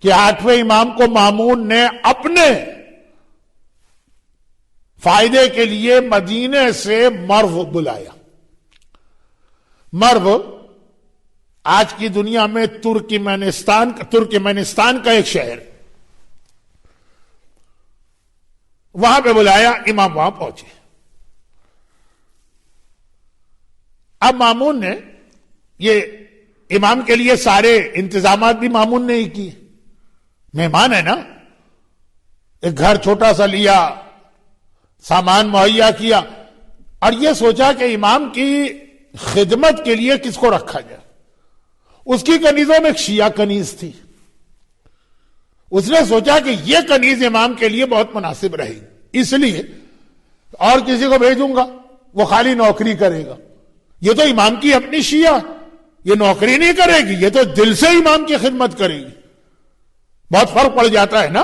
کہ 8ویں امام کو مامون نے اپنے فائدے کے لیے مدینے سے مرو بلایا. مرو آج کی دنیا میں ترکمانستان کا ایک شہر, وہاں پہ بلایا, امام وہاں پہنچے. اب مامون نے یہ امام کے لیے سارے انتظامات بھی مامون نے ہی کیے, مہمان ہے نا, ایک گھر چھوٹا سا لیا, سامان مہیا کیا, اور یہ سوچا کہ امام کی خدمت کے لیے کس کو رکھا جائے. اس کی کنیزوں میں ایک شیعہ کنیز تھی. اس نے سوچا کہ یہ کنیز امام کے لیے بہت مناسب رہے گی, اس لیے اور کسی کو بھیجوں گا, وہ خالی نوکری کرے گا. یہ تو امام کی اپنی شیعہ, یہ نوکری نہیں کرے گی, یہ تو دل سے امام کی خدمت کرے گی. بہت فرق پڑ جاتا ہے نا,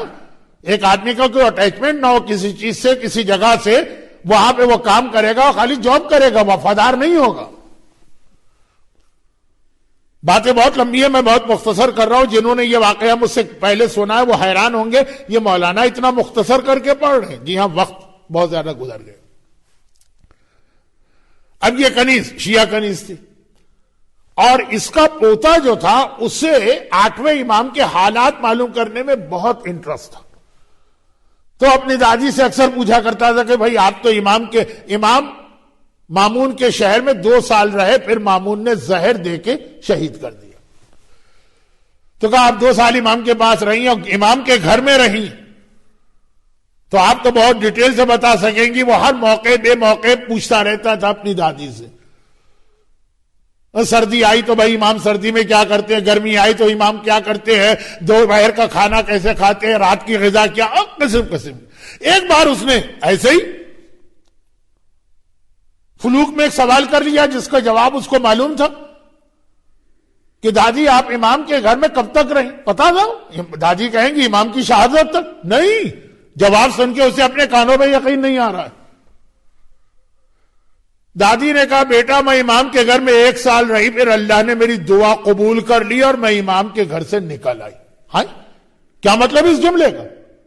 ایک آدمی کا کوئی اٹیچمنٹ نہ ہو کسی چیز سے, کسی جگہ سے, وہاں پہ وہ کام کرے گا, خالی جاب کرے گا, وفادار نہیں ہوگا. باتیں بہت لمبی ہے, میں بہت مختصر کر رہا ہوں. جنہوں نے یہ واقعہ مجھ سے پہلے سنا ہے وہ حیران ہوں گے, یہ مولانا اتنا مختصر کر کے پڑھ رہے ہیں. جی ہاں, وقت بہت زیادہ گزر گئے. اب یہ کنیز شیعہ کنیز تھی, اور اس کا پوتا جو تھا اسے 8ویں امام کے حالات معلوم کرنے میں بہت انٹرسٹ تھا. تو اپنی دادی سے اکثر پوچھا کرتا تھا کہ بھائی آپ تو امام مامون کے شہر میں 2 سال رہے, پھر مامون نے زہر دے کے شہید کر دیا. تو کہا آپ 2 سال امام کے پاس رہی اور امام کے گھر میں رہی, تو آپ تو بہت ڈیٹیل سے بتا سکیں گی. وہ ہر موقع بے موقع پوچھتا رہتا تھا اپنی دادی سے. سردی آئی تو بھائی امام سردی میں کیا کرتے ہیں, گرمی آئی تو امام کیا کرتے ہیں, دوپہر کا کھانا کیسے کھاتے ہیں, رات کی غذا کیا, قسم. ایک بار اس نے ایسے ہی فلوک میں ایک سوال کر لیا جس کا جواب اس کو معلوم تھا کہ دادی آپ امام کے گھر میں کب تک رہیں. پتا تھا دادی کہیں گی امام کی شہادت تک, نہیں. جواب سن کے اسے اپنے کانوں میں یقین نہیں آ رہا ہے. دادی نے کہا بیٹا میں امام کے گھر میں 1 سال رہی, پھر اللہ نے میری دعا قبول کر لی اور میں امام کے گھر سے نکل آئی. ہاں, کیا مطلب اس جملے کا؟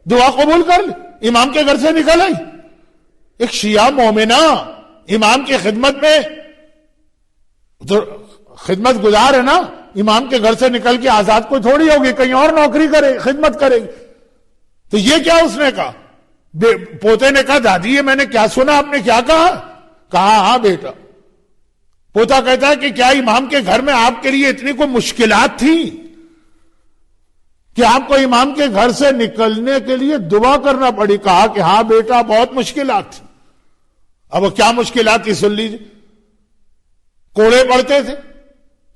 دعا قبول کر لی, امام کے گھر سے نکل آئی. ایک شیعہ مومنہ امام کی خدمت میں تو خدمت گزار ہے نا, امام کے گھر سے نکل کے آزاد کوئی تھوڑی ہوگی, کہیں اور نوکری کرے, خدمت کرے گی. تو یہ کیا اس نے کہا؟ پوتے نے کہا دادی یہ میں نے کیا سنا, آپ نے کیا کہا؟ کہا ہاں بیٹا. پوتا کہتا ہے کہ کیا امام کے گھر میں آپ کے لیے اتنی کوئی مشکلات تھی کہ آپ کو امام کے گھر سے نکلنے کے لیے دعا کرنا پڑی؟ کہا کہ ہاں بیٹا بہت مشکلات تھی. اب وہ کیا مشکلات تھی سن لیجیے. کوڑے پڑتے تھے,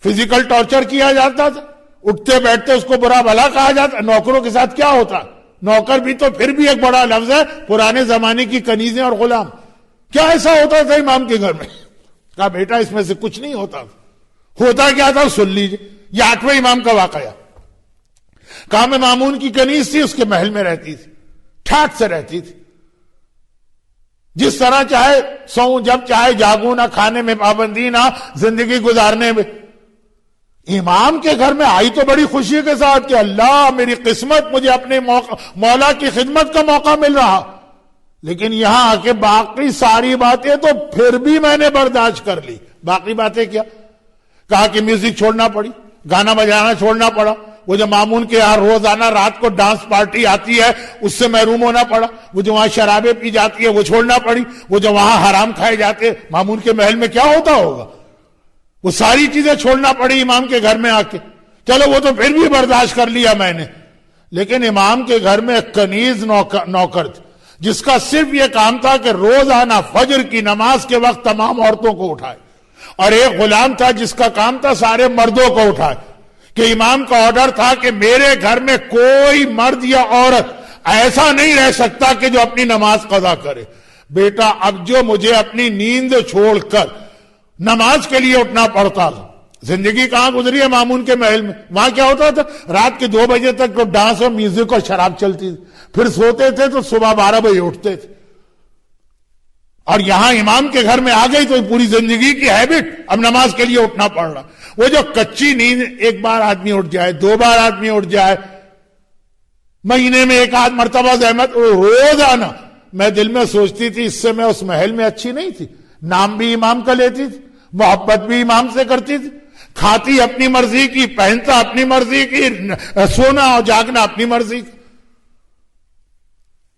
فزیکل ٹارچر کیا جاتا تھا, اٹھتے بیٹھتے اس کو برا بھلا کہا جاتا. نوکروں کے ساتھ کیا ہوتا, نوکر بھی تو پھر بھی ایک بڑا لفظ ہے, پرانے زمانے کی کنیزیں اور غلام. کیا ایسا ہوتا تھا امام کے گھر میں؟ کہا بیٹا اس میں سے کچھ نہیں ہوتا. ہوتا کیا تھا سن لیجیے. یہ 8ویں امام کا واقعہ. کہا میں مامون کی کنیز تھی, اس کے محل میں رہتی تھی, ٹھاٹ سے رہتی تھی, جس طرح چاہے سوؤں, جب چاہے جاگوں, نہ کھانے میں پابندی, نہ زندگی گزارنے میں. امام کے گھر میں آئی تو بڑی خوشی کے ساتھ کہ اللہ میری قسمت, مجھے اپنے مولا کی خدمت کا موقع مل رہا. لیکن یہاں آ کے باقی ساری باتیں تو پھر بھی میں نے برداشت کر لی. باقی باتیں کیا؟ کہا کہ میوزک چھوڑنا پڑی, گانا بجانا چھوڑنا پڑا, وہ جو مامون کے یہاں روزانہ رات کو ڈانس پارٹی آتی ہے اس سے محروم ہونا پڑا, وہ جو وہاں شرابیں پی جاتی ہے وہ چھوڑنا پڑی, وہ جو وہاں حرام کھائے جاتے ہیں, مامون کے محل میں کیا ہوتا ہوگا, وہ ساری چیزیں چھوڑنا پڑی امام کے گھر میں آ کے. چلو وہ تو پھر بھی برداشت کر لیا میں نے. لیکن امام کے گھر میں ایک کنیز نوکر تھی جس کا صرف یہ کام تھا کہ روزانہ فجر کی نماز کے وقت تمام عورتوں کو اٹھائے, اور ایک غلام تھا جس کا کام تھا سارے مردوں کو اٹھائے. کہ امام کا آرڈر تھا کہ میرے گھر میں کوئی مرد یا عورت ایسا نہیں رہ سکتا کہ جو اپنی نماز قضا کرے. بیٹا اب جو مجھے اپنی نیند چھوڑ کر نماز کے لیے اٹھنا پڑتا تھا, زندگی کہاں گزری ہے مامون کے محل میں. وہاں کیا ہوتا تھا, رات کے 2 بجے تک ڈانس اور میوزک اور شراب چلتی تھی, پھر سوتے تھے تو صبح 12 بجے اٹھتے تھے. اور یہاں امام کے گھر میں آ گئی تو پوری زندگی کی ہیبٹ, اب نماز کے لیے اٹھنا پڑ رہا. وہ جو کچی نیند, ایک بار آدمی اٹھ جائے, 2 بار آدمی اٹھ جائے, مہینے میں ایک آدھ مرتبہ زحمت روزانہ. میں دل میں سوچتی تھی اس سے میں اس محل میں اچھی نہیں تھی. نام بھی امام کا لیتی تھی, محبت بھی امام سے کرتی تھی, کھاتی اپنی مرضی کی, پہنتا اپنی مرضی کی, سونا اور جاگنا اپنی مرضی کی.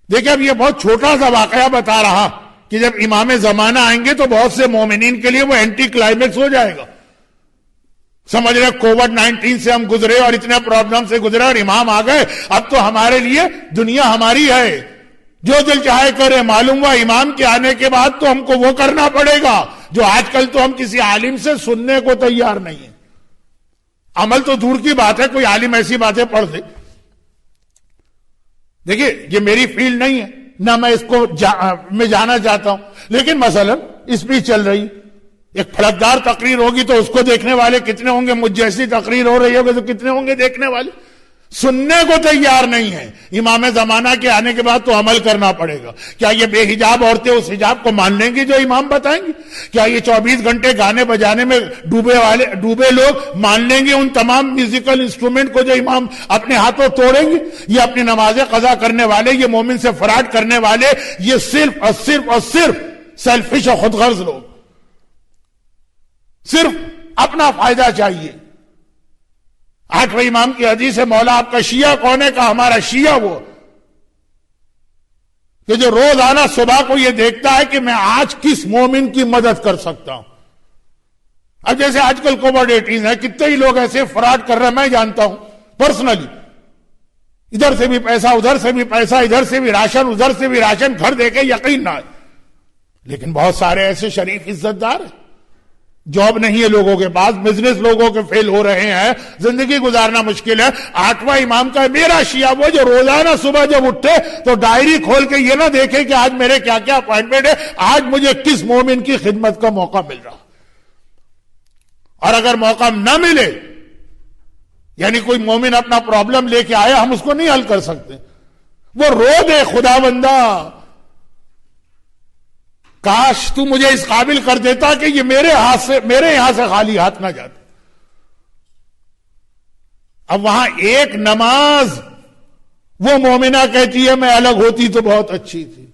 دیکھیں اب یہ بہت چھوٹا سا واقعہ بتا رہا کہ جب امام زمانہ آئیں گے تو بہت سے مومنین کے لیے وہ اینٹی کلائمیکس ہو جائے گا. سمجھ رہے کووڈ-19 سے ہم گزرے اور اتنے پرابلم سے گزرے اور امام آ گئے, اب تو ہمارے لیے دنیا ہماری ہے, جو دل چاہے کرے. معلوم ہوا امام کے آنے کے بعد تو ہم کو وہ کرنا پڑے گا جو آج کل تو ہم کسی عالم سے سننے کو تیار نہیں ہیں. عمل تو دور کی بات ہے, کوئی عالم ایسی باتیں پڑھ دے. دیکھیے یہ میری فیلڈ نہیں ہے, نہ میں اس کو میں جانا چاہتا ہوں, لیکن مثلا اسپیچ چل رہی, ایک پھلکدار تقریر ہوگی تو اس کو دیکھنے والے کتنے ہوں گے, مجھ جیسی تقریر ہو رہی ہوگی تو کتنے ہوں گے دیکھنے والے. سننے کو تیار نہیں ہے. امام زمانہ کے آنے کے بعد تو عمل کرنا پڑے گا. کیا یہ بے حجاب عورتیں اس حجاب کو مان لیں گی جو امام بتائیں گی؟ کیا یہ 24 گھنٹے گانے بجانے میں ڈوبے لوگ مان لیں گے ان تمام میوزیکل انسٹرومنٹ کو جو امام اپنے ہاتھوں توڑیں گے؟ یہ اپنی نمازیں قضا کرنے والے, یہ مومن سے فراڈ کرنے والے, یہ صرف اور صرف اور صرف سیلفش اور خود غرض لوگ, صرف اپنا فائدہ چاہیے. 8ویں امام کی حدیث ہے, مولا آپ کا شیعہ کون ہے؟ کہ ہمارا شیعہ وہ کہ جو روزانہ صبح کو یہ دیکھتا ہے کہ میں آج کس مومن کی مدد کر سکتا ہوں. اب جیسے آج کل کووڈ-18 ہے, کتنے ہی لوگ ایسے فراڈ کر رہے ہیں, میں جانتا ہوں پرسنلی. ادھر سے بھی پیسہ, ادھر سے بھی پیسہ, ادھر سے بھی راشن, ادھر سے بھی راشن, گھر دے کے یقین نہ آئے. لیکن بہت سارے ایسے شریف عزت دار ہیں, جاب نہیں ہے لوگوں کے پاس, بزنس لوگوں کے فیل ہو رہے ہیں, زندگی گزارنا مشکل ہے. 8واں امام کا میرا شیعہ وہ جو روزانہ صبح جب اٹھے تو ڈائری کھول کے یہ نہ دیکھے کہ آج میرے کیا کیا اپوائنٹمنٹ ہے, آج مجھے کس مومن کی خدمت کا موقع مل رہا. اور اگر موقع نہ ملے, یعنی کوئی مومن اپنا پرابلم لے کے آیا, ہم اس کو نہیں حل کر سکتے, وہ رو دے خدا بندہ کاش تو مجھے اس قابل کر دیتا کہ یہ میرے یہاں سے خالی ہاتھ نہ جاتا. اب وہاں ایک نماز وہ مومنہ کہتی ہے میں الگ ہوتی تو بہت اچھی تھی.